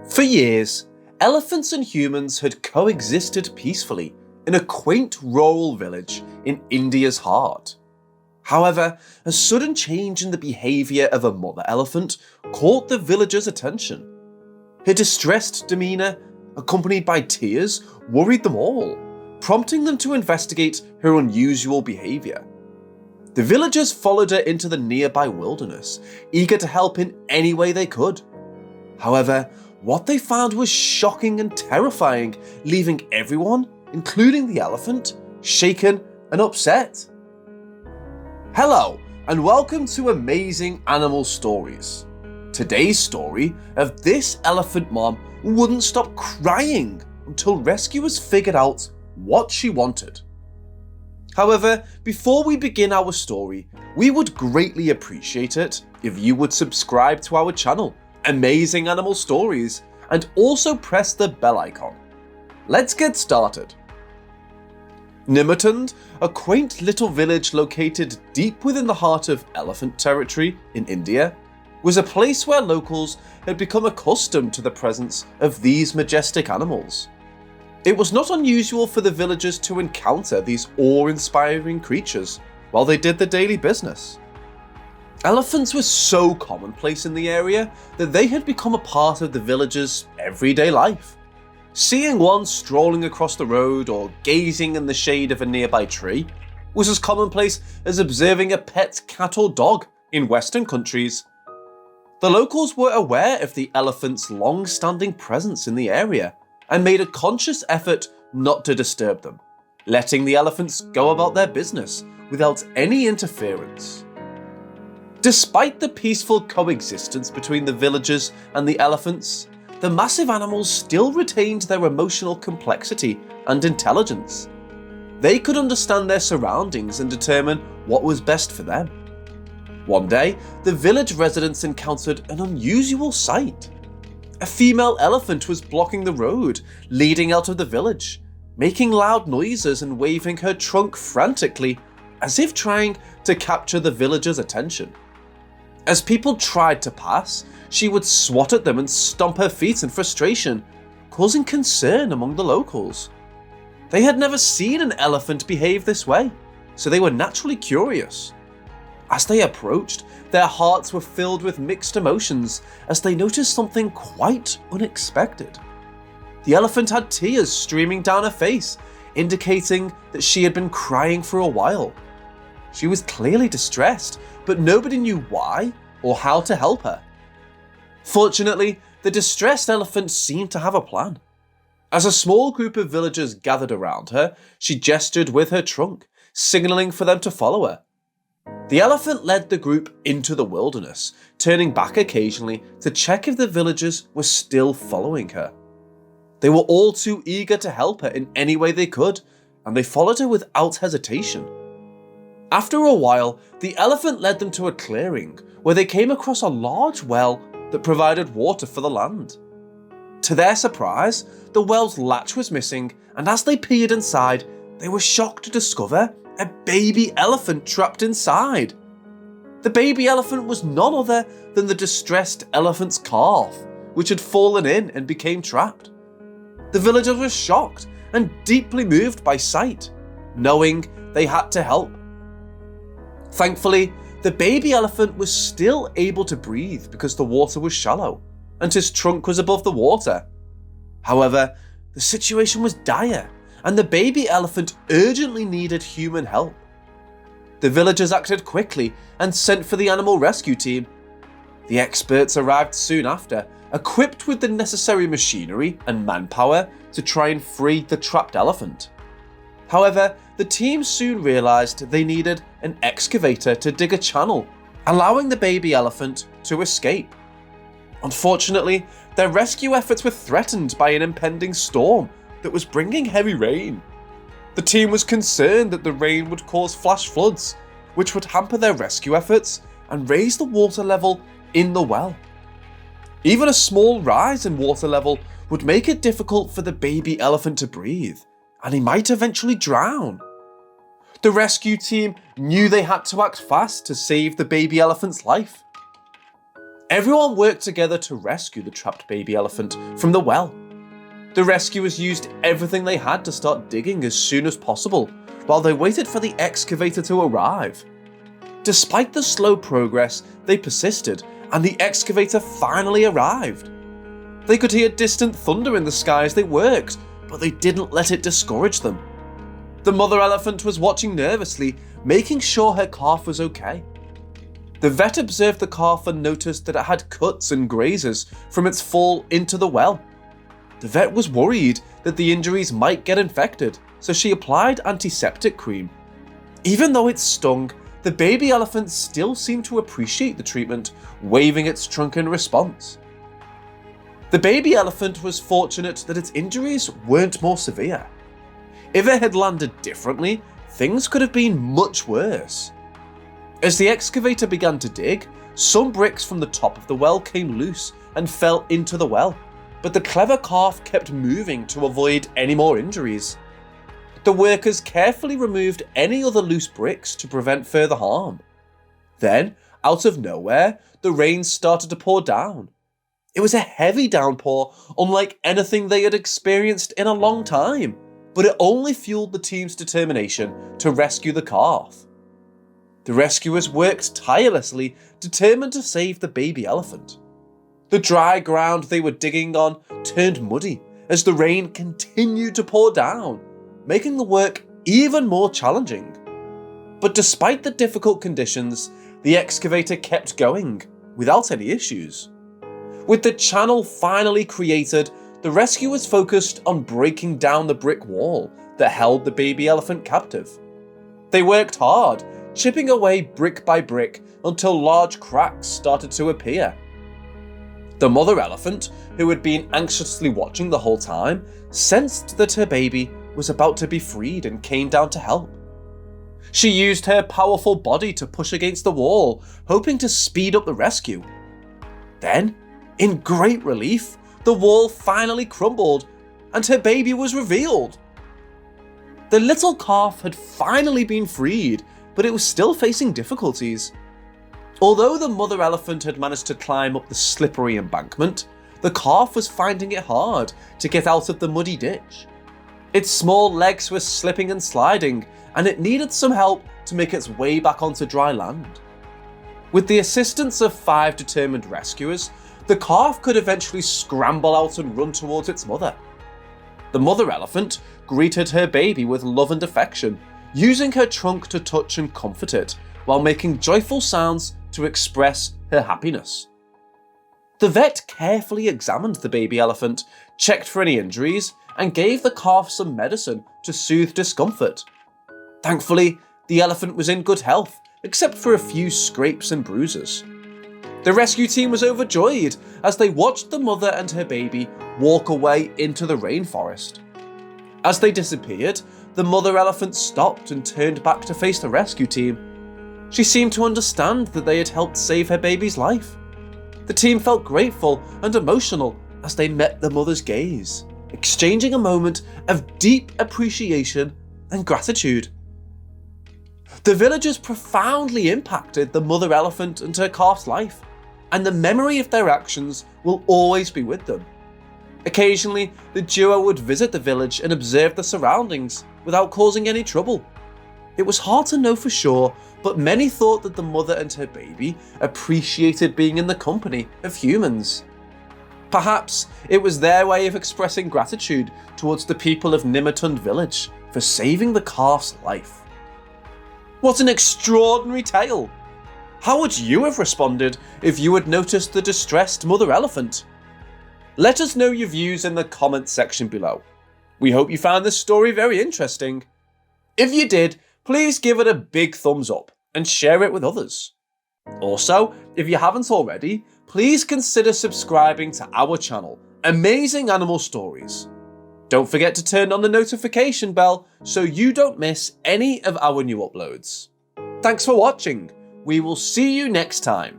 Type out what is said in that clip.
For years, elephants and humans had coexisted peacefully in a quaint rural village in India's heart. However, a sudden change in the behaviour of a mother elephant caught the villagers' attention. Her distressed demeanour, accompanied by tears, worried them all, prompting them to investigate her unusual behaviour. The villagers followed her into the nearby wilderness, eager to help in any way they could. However, what they found was shocking and terrifying, leaving everyone, including the elephant, shaken and upset. Hello, and welcome to Amazing Animal Stories. Today's story of this elephant mom wouldn't stop crying until rescuers figured out what she wanted. However, before we begin our story, we would greatly appreciate it if you would subscribe to our channel, Amazing Animal Stories, and also press the bell icon. Let's get started. Nimmertund, a quaint little village located deep within the heart of elephant territory in India, was a place where locals had become accustomed to the presence of these majestic animals. It was not unusual for the villagers to encounter these awe-inspiring creatures while they did their daily business. Elephants were so commonplace in the area that they had become a part of the villagers' everyday life. Seeing one strolling across the road or gazing in the shade of a nearby tree was as commonplace as observing a pet cat or dog in Western countries. The locals were aware of the elephant's long-standing presence in the area and made a conscious effort not to disturb them, letting the elephants go about their business without any interference. Despite the peaceful coexistence between the villagers and the elephants, the massive animals still retained their emotional complexity and intelligence. They could understand their surroundings and determine what was best for them. One day, the village residents encountered an unusual sight. A female elephant was blocking the road leading out of the village, making loud noises and waving her trunk frantically, as if trying to capture the villagers' attention. As people tried to pass, she would swat at them and stomp her feet in frustration, causing concern among the locals. They had never seen an elephant behave this way, so they were naturally curious. As they approached, their hearts were filled with mixed emotions as they noticed something quite unexpected. The elephant had tears streaming down her face, indicating that she had been crying for a while. She was clearly distressed, but nobody knew why or how to help her. Fortunately, the distressed elephant seemed to have a plan. As a small group of villagers gathered around her, she gestured with her trunk, signaling for them to follow her. The elephant led the group into the wilderness, turning back occasionally to check if the villagers were still following her. They were all too eager to help her in any way they could, and they followed her without hesitation. After a while, the elephant led them to a clearing where they came across a large well that provided water for the land. To their surprise, the well's latch was missing, and as they peered inside, they were shocked to discover a baby elephant trapped inside. The baby elephant was none other than the distressed elephant's calf, which had fallen in and became trapped. The villagers were shocked and deeply moved by sight, knowing they had to help. Thankfully, the baby elephant was still able to breathe because the water was shallow and his trunk was above the water. However, the situation was dire and the baby elephant urgently needed human help. The villagers acted quickly and sent for the animal rescue team. The experts arrived soon after, equipped with the necessary machinery and manpower to try and free the trapped elephant. However, the team soon realised they needed an excavator to dig a channel, allowing the baby elephant to escape. Unfortunately, their rescue efforts were threatened by an impending storm that was bringing heavy rain. The team was concerned that the rain would cause flash floods, which would hamper their rescue efforts and raise the water level in the well. Even a small rise in water level would make it difficult for the baby elephant to breathe, and he might eventually drown. The rescue team knew they had to act fast to save the baby elephant's life. Everyone worked together to rescue the trapped baby elephant from the well. The rescuers used everything they had to start digging as soon as possible, while they waited for the excavator to arrive. Despite the slow progress, they persisted, and the excavator finally arrived. They could hear distant thunder in the sky as they worked, but they didn't let it discourage them. The mother elephant was watching nervously, making sure her calf was okay. The vet observed the calf and noticed that it had cuts and grazes from its fall into the well. The vet was worried that the injuries might get infected, so she applied antiseptic cream. Even though it stung, the baby elephant still seemed to appreciate the treatment, waving its trunk in response. The baby elephant was fortunate that its injuries weren't more severe. If it had landed differently, things could have been much worse. As the excavator began to dig, some bricks from the top of the well came loose and fell into the well, but the clever calf kept moving to avoid any more injuries. The workers carefully removed any other loose bricks to prevent further harm. Then, out of nowhere, the rain started to pour down. It was a heavy downpour, unlike anything they had experienced in a long time, but it only fueled the team's determination to rescue the calf. The rescuers worked tirelessly, determined to save the baby elephant. The dry ground they were digging on turned muddy as the rain continued to pour down, making the work even more challenging. But despite the difficult conditions, the excavator kept going without any issues. With the channel finally created, the rescuers focused on breaking down the brick wall that held the baby elephant captive. They worked hard, chipping away brick by brick until large cracks started to appear. The mother elephant, who had been anxiously watching the whole time, sensed that her baby was about to be freed and came down to help. She used her powerful body to push against the wall, hoping to speed up the rescue. Then, in great relief, the wall finally crumbled and her baby was revealed. The little calf had finally been freed, but it was still facing difficulties. Although the mother elephant had managed to climb up the slippery embankment, the calf was finding it hard to get out of the muddy ditch. Its small legs were slipping and sliding, and it needed some help to make its way back onto dry land. With the assistance of 5 determined rescuers, the calf could eventually scramble out and run towards its mother. The mother elephant greeted her baby with love and affection, using her trunk to touch and comfort it, while making joyful sounds to express her happiness. The vet carefully examined the baby elephant, checked for any injuries, and gave the calf some medicine to soothe discomfort. Thankfully, the elephant was in good health, except for a few scrapes and bruises. The rescue team was overjoyed as they watched the mother and her baby walk away into the rainforest. As they disappeared, the mother elephant stopped and turned back to face the rescue team. She seemed to understand that they had helped save her baby's life. The team felt grateful and emotional as they met the mother's gaze, exchanging a moment of deep appreciation and gratitude. The villagers profoundly impacted the mother elephant and her calf's life, and the memory of their actions will always be with them. Occasionally, the duo would visit the village and observe the surroundings without causing any trouble. It was hard to know for sure, but many thought that the mother and her baby appreciated being in the company of humans. Perhaps it was their way of expressing gratitude towards the people of Nimatund village for saving the calf's life. What an extraordinary tale! How would you have responded if you had noticed the distressed mother elephant? Let us know your views in the comments section below. We hope you found this story very interesting. If you did, please give it a big thumbs up and share it with others. Also, if you haven't already, please consider subscribing to our channel, Amazing Animal Stories. Don't forget to turn on the notification bell so you don't miss any of our new uploads. Thanks for watching. We will see you next time.